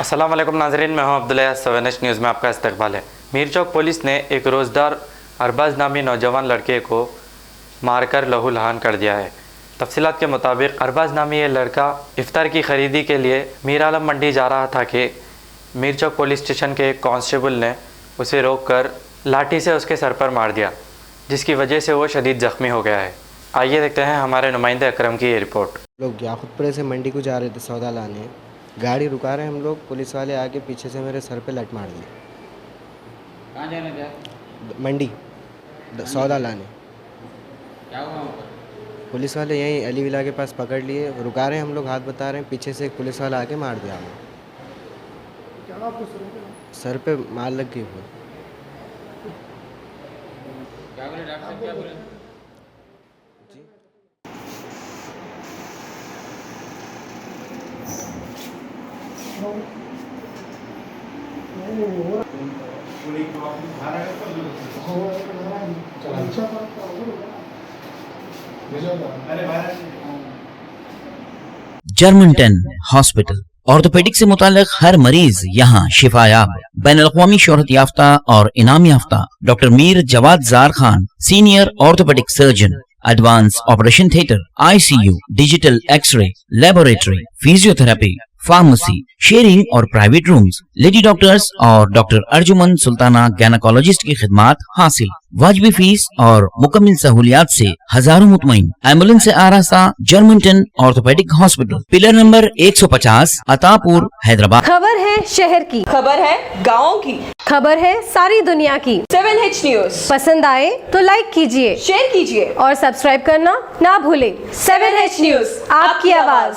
अस्सलाम वालेकुम नाज़रीन, मैं हूं अब्दुल्ला। 7H न्यूज़ में आपका इस्तकबाल है। मीरचौक पुलिस ने एक रोज़दार अरबाज नामी नौजवान लड़के को मारकर लहू लहान कर दिया है। तफसीलात के मुताबिक अरबाज नामी ये लड़का इफ्तार की ख़रीदी के लिए मीर आलम मंडी जा रहा था कि मीरचौक पुलिस स्टेशन के एक कांस्टेबल ने उसे रोककर लाठी से उसके सर पर मार दिया, जिसकी वजह से वो शदीद ज़ख्मी हो गया है। आइए देखते हैं हमारे नुमाइंदे अकरम की ये रिपोर्ट। लोग याकूतपुरे से मंडी को जा रहे थे सौदा लाने, गाड़ी रुका रहे हम लोग, पुलिस वाले आके पीछे से मेरे सर पे लट मार दिए। कहाँ जाना क्या? मंडी सौदा लाने। क्या हुआ वहाँ पर? पुलिस वाले यहीं अली विला के पास पकड़ लिए, रुका रहे हम लोग, हाथ बता रहे हैं, पीछे से एक पुलिस वाला आके मार दिया हमें। सर पे मार लग गई। वो क्या बोले डॉक्टर साहब, क्या बोले? जर्मनटन हॉस्पिटल ऑर्थोपेडिक से मुताल्लिक हर मरीज यहाँ शिफायाब। बैनुल-अक़वामी शोहरत याफ्ता और इनाम याफ्ता doctor Mir Jawad Jar Khan, senior orthopaedic surgeon, advance operation theatre, ICU, digital x ray, laboratory, physiotherapy, pharmacy, sharing और प्राइवेट रूम्स, लेडी डॉक्टर्स और डॉक्टर अर्जुमन सुल्ताना गैनकोलॉजिस्ट की खिदमात हासिल। वाजिबी फीस और मुकम्मल सहूलियात से हजारों मुतमईन। एम्बुलेंस से आरास्ता Germanten orthopaedic hospital, pillar number 150, Attapur, Hyderabad. खबर है शहर की, खबर है गाँव की, खबर है सारी दुनिया की। 7H न्यूज़ पसंद आए तो लाइक कीजिए, शेयर कीजिए और सब्सक्राइब करना ना भूलें। 7H न्यूज़, आपकी आवाज।